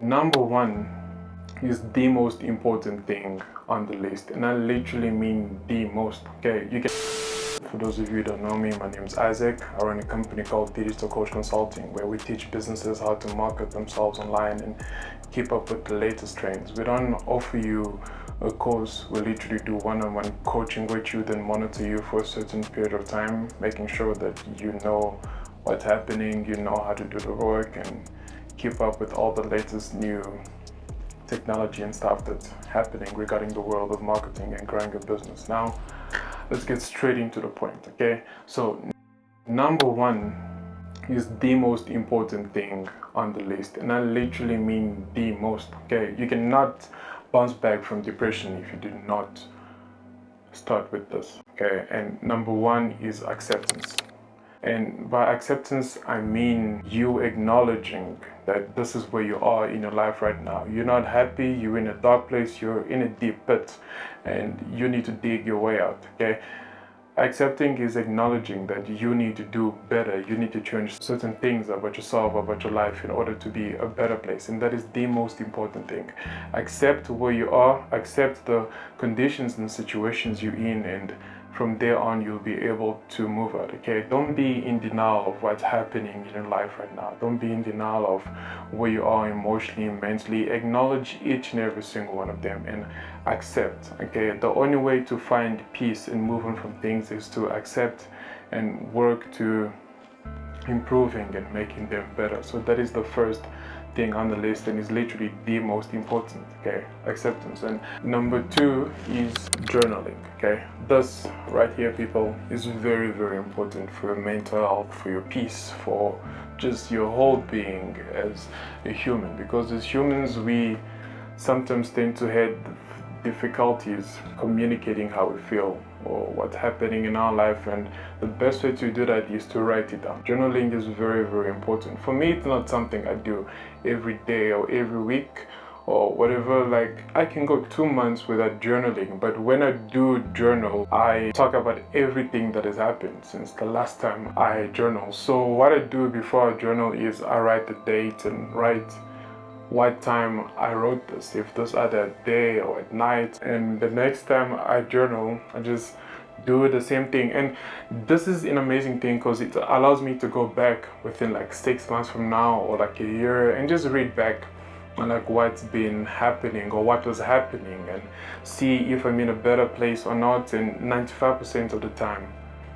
Number one is the most important thing on the list, and I literally mean the most. Okay, you can. For those of you who don't know me, my name is Isaac. I run a company called Digital Coach Consulting, where we teach businesses how to market themselves online and keep up with the latest trends. We don't offer you a course. We literally do one-on-one coaching with you, then monitor you for a certain period of time, making sure that you know what's happening, you know how to do the work, and keep up with all the latest new technology and stuff that's happening regarding the world of marketing and growing a business. Now, let's get straight into the point, okay? So, number one is the most important thing on the list, and I literally mean the most, okay? You cannot bounce back from depression if you do not start with this, okay? And number one is acceptance. And by acceptance, I mean you acknowledging that this is where you are in your life right now. You're not happy, you're in a dark place, you're in a deep pit, and you need to dig your way out, okay? Accepting is acknowledging that you need to do better, you need to change certain things about yourself, about your life in order to be a better place, and that is the most important thing. Accept where you are, accept the conditions and situations you're in, and from there on you'll be able to move out, okay? Don't be in denial of what's happening in your life right now. Don't be in denial of where you are emotionally, mentally. Acknowledge each and every single one of them and accept, okay? The only way to find peace and move on from things is to accept and work to improving and making them better. So that is the first thing on the list, and is literally the most important, okay? Acceptance. And number two is journaling, okay? This right here, people, is very, very important for your mental health, for your peace, for just your whole being as a human, because as humans we sometimes tend to have difficulties communicating how we feel or what's happening in our life, and the best way to do that is to write it down. Journaling is very, very important. For me, it's not something I do every day or every week or whatever. Like, I can go 2 months without journaling, but when I do journal, I talk about everything that has happened since the last time I journal. So what I do before I journal is I write the date and write what time I wrote this, if this either at day or at night, and the next time I journal, I just do the same thing. And this is an amazing thing because it allows me to go back within like 6 months from now or like a year and just read back on like what's been happening or what was happening and see if I'm in a better place or not. And 95% of the time,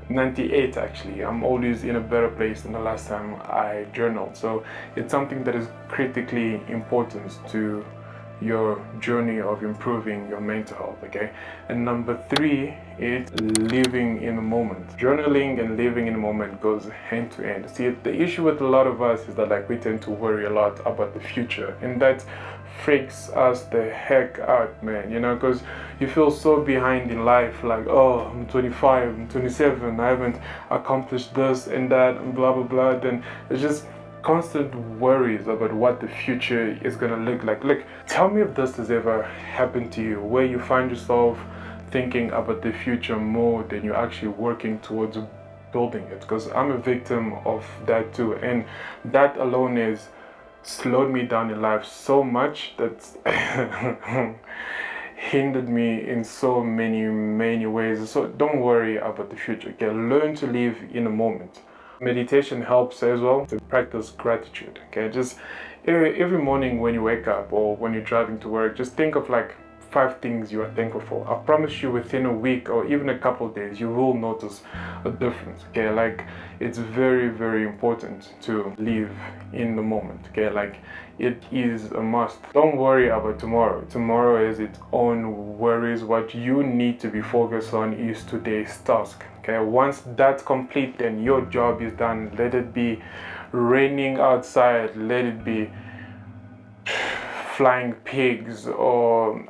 98 actually, I'm always in a better place than the last time I journaled. So it's something that is critically important to your journey of improving your mental health, okay? And number three is living in the moment. Journaling and living in the moment goes hand to hand. See, the issue with a lot of us is that like we tend to worry a lot about the future, and that freaks us the heck out, man, you know, because you feel so behind in life, like, oh, I'm 25, I'm 27, I haven't accomplished this and that and blah blah blah. Then it's just constant worries about what the future is gonna look like. Look, tell me if this has ever happened to you, where you find yourself thinking about the future more than you're actually working towards building it, because I'm a victim of that too, and that alone is slowed me down in life so much that hindered me in so many ways. So don't worry about the future, okay? Learn to live in the moment. Meditation helps as well to practice gratitude, okay? Just every morning when you wake up or when you're driving to work, just think of like 5 things you are thankful for. I promise you within a week or even a couple of days you will notice a difference, okay? Like, it's very, very important to live in the moment, okay? Like, it is a must. Don't worry about tomorrow. Tomorrow has its own worries. What you need to be focused on is today's task, okay? Once that's complete, then your job is done. Let it be raining outside, let it be flying pigs, or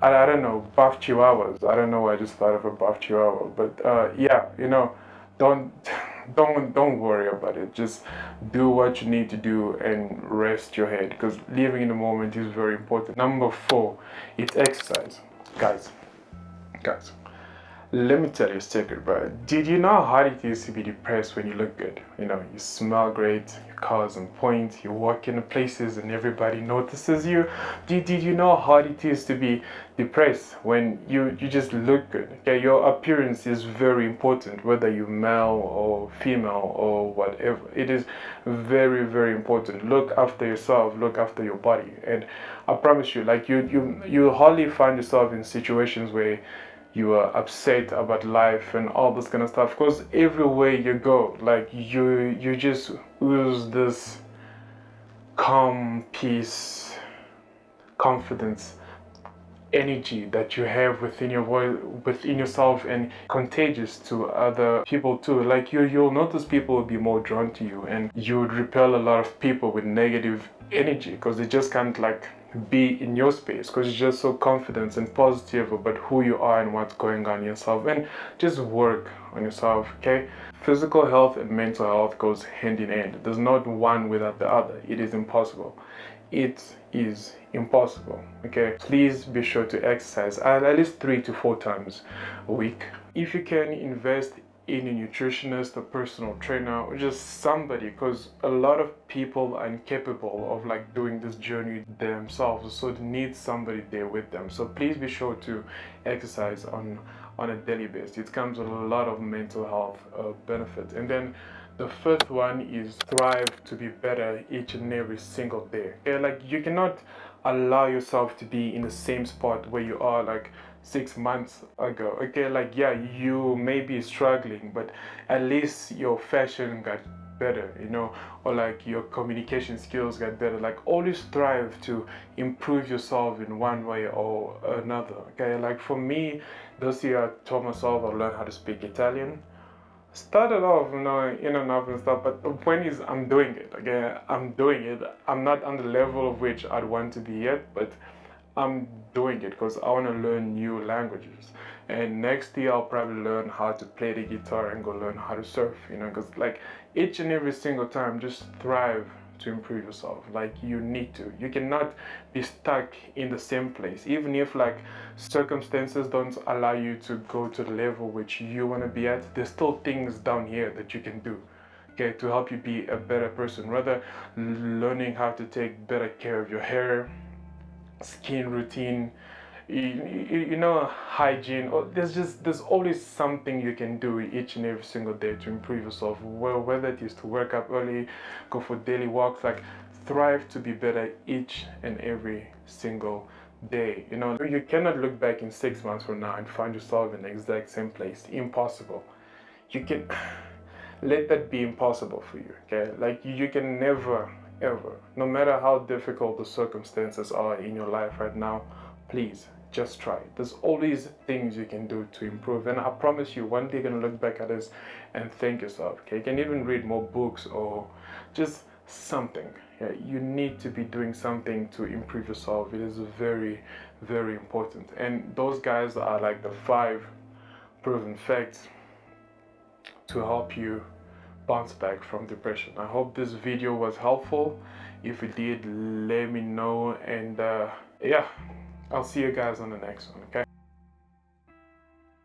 I don't know, buff chihuahuas. I don't know why I just thought of a buff chihuahua, but yeah, you know, don't don't worry about it. Just do what you need to do and rest your head, because living in the moment is very important. Number 4, it's exercise, guys. Let me tell you a secret, bro. Did you know how hard it is to be depressed when you look good? You know, you smell great, your car's on point, you walk into places and everybody notices you. Did you know how hard it is to be depressed when you just look good? Okay, your appearance is very important, whether you're male or female or whatever. It is very, very important. Look after yourself, look after your body. And I promise you, like you hardly find yourself in situations where you are upset about life and all this kind of stuff, because everywhere you go, like you just lose this calm, peace, confidence, energy that you have within your voice, within yourself, and contagious to other people too. Like you'll notice people will be more drawn to you, and you would repel a lot of people with negative energy because they just can't like be in your space because you're just so confident and positive about who you are and what's going on in yourself. And just work on yourself. Okay, physical health and mental health goes hand in hand. There's not one without the other. It is impossible. It is impossible. Okay, please be sure to exercise at least 3 to 4 times a week. If you can, invest in a nutritionist, a personal trainer, or just somebody, because a lot of people are incapable of like doing this journey themselves, so they need somebody there with them. So please be sure to exercise on a daily basis. It comes with a lot of mental health benefits. And then the first one is thrive to be better each and every single day. Okay, like you cannot allow yourself to be in the same spot where you are like 6 months ago. Okay, like yeah, you may be struggling, but at least your fashion got better, you know, or like your communication skills got better. Like always strive to improve yourself in one way or another. Okay, like for me, this year I told myself I'll learn how to speak Italian. Started off, you know, in and out and stuff, but the point is I'm doing it. Okay, I'm doing it. I'm not on the level of which I'd want to be yet, but I'm doing it because I want to learn new languages. And next year I'll probably learn how to play the guitar and go learn how to surf, you know, because like each and every single time, just thrive to improve yourself. Like you need to. You cannot be stuck in the same place. Even if like circumstances don't allow you to go to the level which you want to be at, there's still things down here that you can do. Okay, to help you be a better person, rather learning how to take better care of your hair, skin routine, you know, hygiene. Or there's always something you can do each and every single day to improve yourself. Well, whether it is to wake up early, go for daily walks, like thrive to be better each and every single day. You know, you cannot look back in 6 months from now and find yourself in the exact same place. Impossible. You can let that be impossible for you. Okay, like you can never ever, no matter how difficult the circumstances are in your life right now, please just try. There's always things you can do to improve, and I promise you one day you're gonna look back at this and thank yourself. Okay, you can even read more books or just something. Yeah, you need to be doing something to improve yourself. It is very, very important. And those guys are like the 5 proven facts to help you bounce back from depression. I hope this video was helpful. If it did, let me know, and yeah, I'll see you guys on the next one. Okay.